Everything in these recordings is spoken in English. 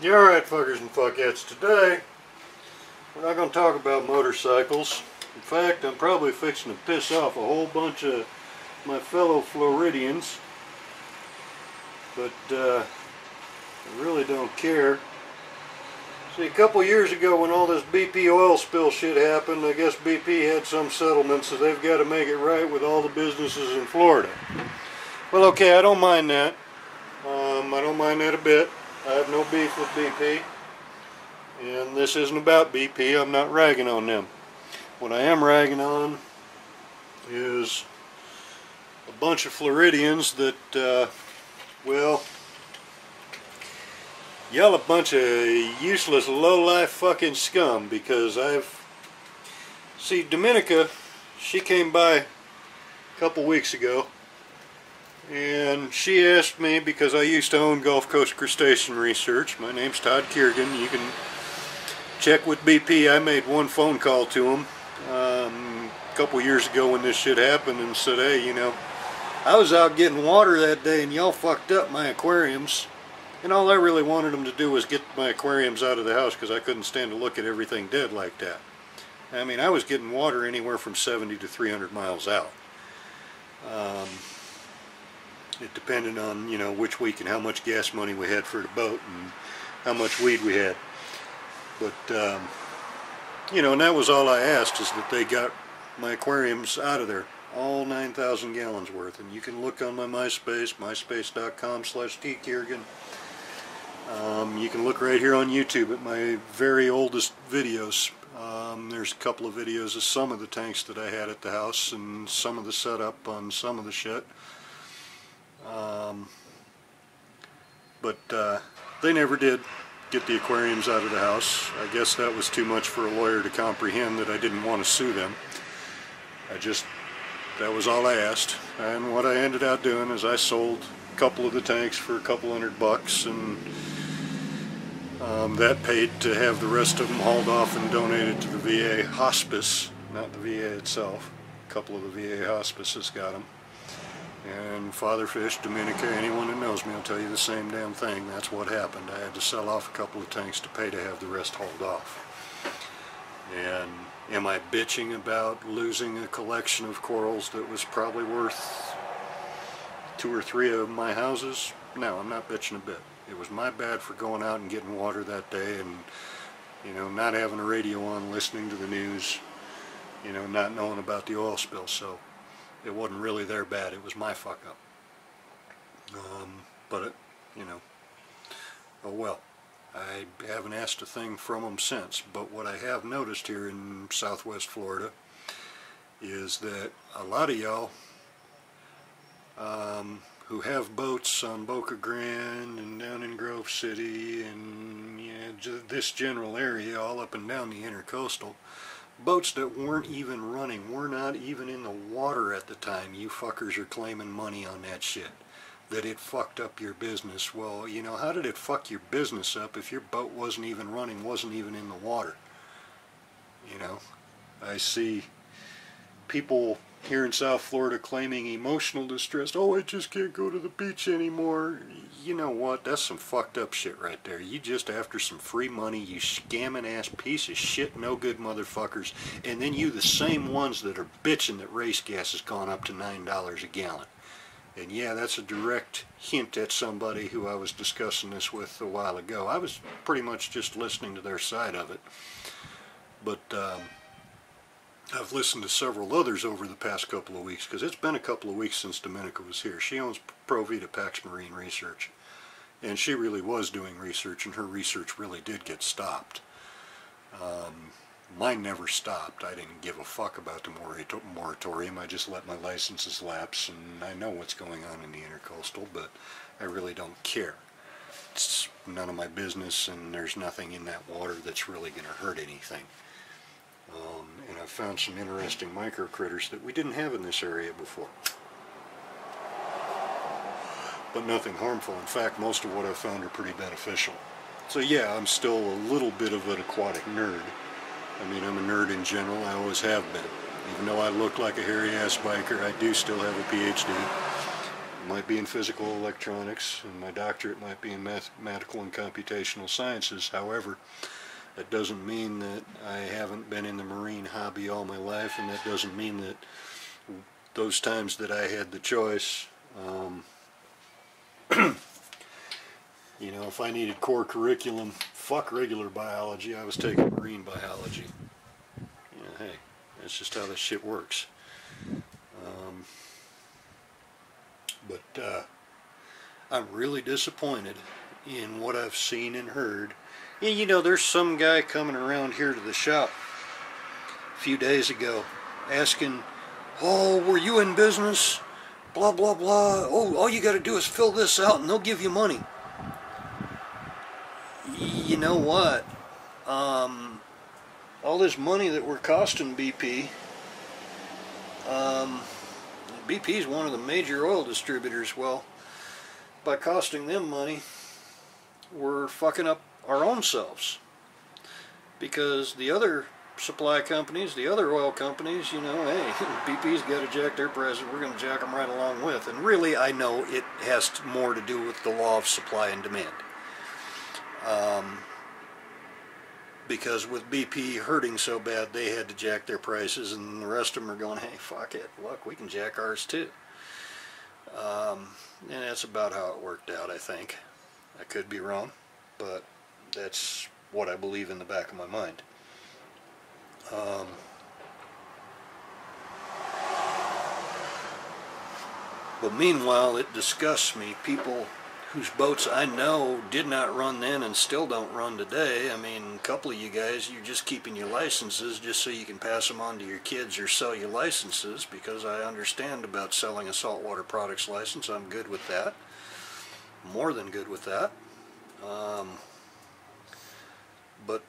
Yeah, alright, fuckers and fuckettes. Today, we're not going to talk about motorcycles. In fact, I'm probably fixing to piss off a whole bunch of my fellow Floridians. But, I really don't care. See, a couple years ago when all this BP oil spill shit happened, I guess BP had some settlement, so they've got to make it right with all the businesses in Florida. Well, okay, I don't mind that. I don't mind that a bit. I have no beef with BP, and this isn't about BP. I'm not ragging on them. What I am ragging on is a bunch of Floridians that, well, y'all a bunch of useless, low-life fucking scum, because see, Dominica, she came by a couple weeks ago, and she asked me, because I used to own Gulf Coast Crustacean Research. My name's Todd Kiergan. You can check with BP. I made one phone call to them a couple years ago when this shit happened and said, hey, you know, I was out getting water that day and y'all fucked up my aquariums. And all I really wanted them to do was get my aquariums out of the house, because I couldn't stand to look at everything dead like that. I mean, I was getting water anywhere from 70 to 300 miles out. It depended on, you know, which week and how much gas money we had for the boat and how much weed we had. But, you know, and that was all I asked, is that they got my aquariums out of there. All 9,000 gallons worth. And you can look on my MySpace, myspace.com/tkiergan. You can look right here on YouTube at my very oldest videos. There's a couple of videos of some of the tanks that I had at the house and some of the setup on some of the shit. But they never did get the aquariums out of the house. I guess that was too much for a lawyer to comprehend, that I didn't want to sue them. That was all I asked. And what I ended up doing is I sold a couple of the tanks for a couple $100, and that paid to have the rest of them hauled off and donated to the VA hospice, not the VA itself. A couple of the VA hospices got them. And Father Fish, Dominica, anyone that knows me will tell you the same damn thing. That's what happened. I had to sell off a couple of tanks to pay to have the rest hauled off. And am I bitching about losing a collection of corals that was probably worth 2 or 3 of my houses? No, I'm not bitching a bit. It was my bad for going out and getting water that day and, you know, not having a radio on, listening to the news, you know, not knowing about the oil spill. So it wasn't really their bad. It was my fuck up. But you know, oh well. I haven't asked a thing from them since. But what I have noticed here in Southwest Florida is that a lot of y'all who have boats on Boca Grande and down in Grove City and, you know, this general area, all up and down the intercoastal, boats that weren't even running, were not even in the water at the time, you fuckers are claiming money on that shit. That it fucked up your business. Well, you know, how did it fuck your business up if your boat wasn't even running, wasn't even in the water? You know, I see people here in South Florida claiming emotional distress. Oh, I just can't go to the beach anymore. You know what? That's some fucked up shit right there. You just after some free money, you scamming ass piece of shit, no good motherfuckers. And then you the same ones that are bitching that race gas has gone up to $9 a gallon. And yeah, that's a direct hint at somebody who I was discussing this with a while ago. I was pretty much just listening to their side of it. But I've listened to several others over the past couple of weeks, because it's been a couple of weeks since Dominica was here. She owns Pro Vita Pax Marine Research, and she really was doing research, and her research really did get stopped. Mine never stopped. I didn't give a fuck about the moratorium. I just let my licenses lapse, and I know what's going on in the intercoastal, but I really don't care. It's none of my business, and there's nothing in that water that's really going to hurt anything. And I've found some interesting micro critters that we didn't have in this area before. But nothing harmful. In fact, most of what I've found are pretty beneficial. So yeah, I'm still a little bit of an aquatic nerd. I mean, I'm a nerd in general. I always have been. Even though I look like a hairy-ass biker, I do still have a PhD. might be in physical electronics, and my doctorate might be in mathematical and computational sciences. However, that doesn't mean that I haven't been in the marine hobby all my life, and that doesn't mean that those times that I had the choice, you know, if I needed core curriculum, fuck regular biology, I was taking marine biology. You know, hey, that's just how this shit works. But I'm really disappointed in what I've seen and heard. And, you know, there's some guy coming around here to the shop a few days ago asking, oh, were you in business? Blah, blah, blah. Oh, all you got to do is fill this out and they'll give you money. You know what? All this money that we're costing BP, BP is one of the major oil distributors. Well, by costing them money, we're fucking up our own selves. Because the other supply companies, the other oil companies, you know, hey, BP's got to jack their prices, we're going to jack them right along with. And really, I know it has more to do with the law of supply and demand. Because with BP hurting so bad, they had to jack their prices, and the rest of them are going, hey, fuck it, look, we can jack ours too. And that's about how it worked out, I think. I could be wrong, but that's what I believe in the back of my mind. But meanwhile, it disgusts me, people whose boats I know did not run then and still don't run today. I mean, a couple of you guys, you're just keeping your licenses just so you can pass them on to your kids or sell your licenses, because I understand about selling a saltwater products license. I'm good with that. More than good with that. But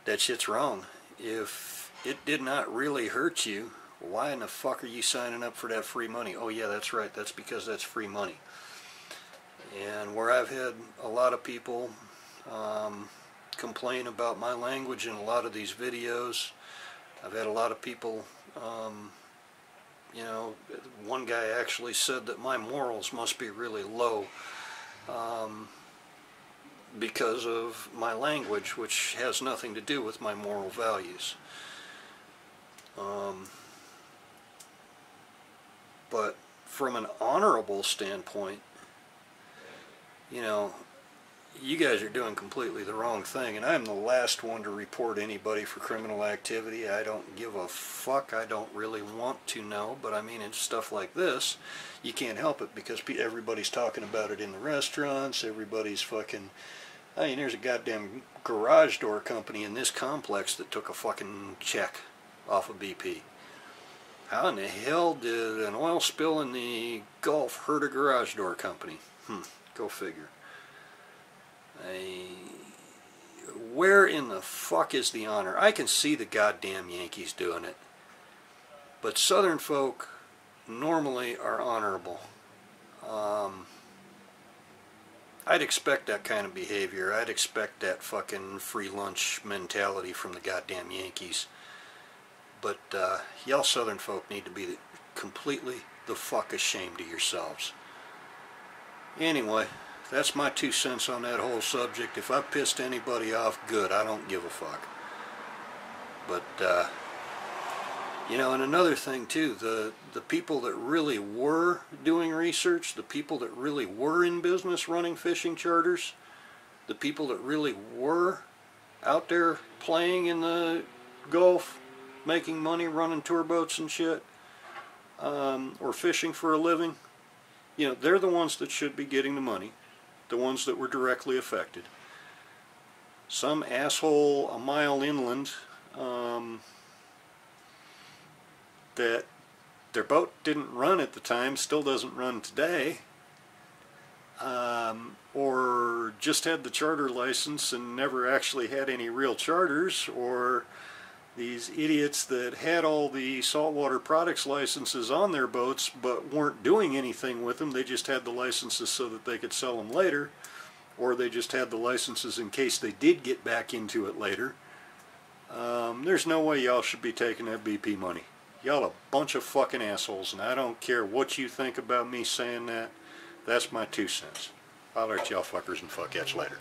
that shit's wrong. If it did not really hurt you, why in the fuck are you signing up for that free money? Oh yeah, that's right, that's because that's free money. And where I've had a lot of people complain about my language in a lot of these videos, I've had a lot of people, you know, one guy actually said that my morals must be really low because of my language, which has nothing to do with my moral values. But from an honorable standpoint, you know, you guys are doing completely the wrong thing, and I'm the last one to report anybody for criminal activity. I don't give a fuck. I don't really want to know, but I mean, in stuff like this, you can't help it because everybody's talking about it in the restaurants. Everybody's fucking, I mean, there's a goddamn garage door company in this complex that took a fucking check off of BP. How in the hell did an oil spill in the Gulf hurt a garage door company? Go figure. Where in the fuck is the honor? I can see the goddamn Yankees doing it. But Southern folk normally are honorable. I'd expect that kind of behavior. I'd expect that fucking free lunch mentality from the goddamn Yankees. But y'all Southern folk need to be completely the fuck ashamed of yourselves. Anyway, that's my 2 cents on that whole subject. If I pissed anybody off, good. I don't give a fuck. But, you know, and another thing too, the people that really were doing research, the people that really were in business running fishing charters, the people that really were out there playing in the Gulf, making money, running tour boats and shit, or fishing for a living, you know, they're the ones that should be getting the money, the ones that were directly affected. Some asshole a mile inland that their boat didn't run at the time, still doesn't run today, or just had the charter license and never actually had any real charters, or these idiots that had all the saltwater products licenses on their boats but weren't doing anything with them. They just had the licenses so that they could sell them later, or they just had the licenses in case they did get back into it later. There's no way y'all should be taking that BP money. Y'all a bunch of fucking assholes, and I don't care what you think about me saying that. That's my 2 cents. I'll let y'all fuckers and fuckheads later.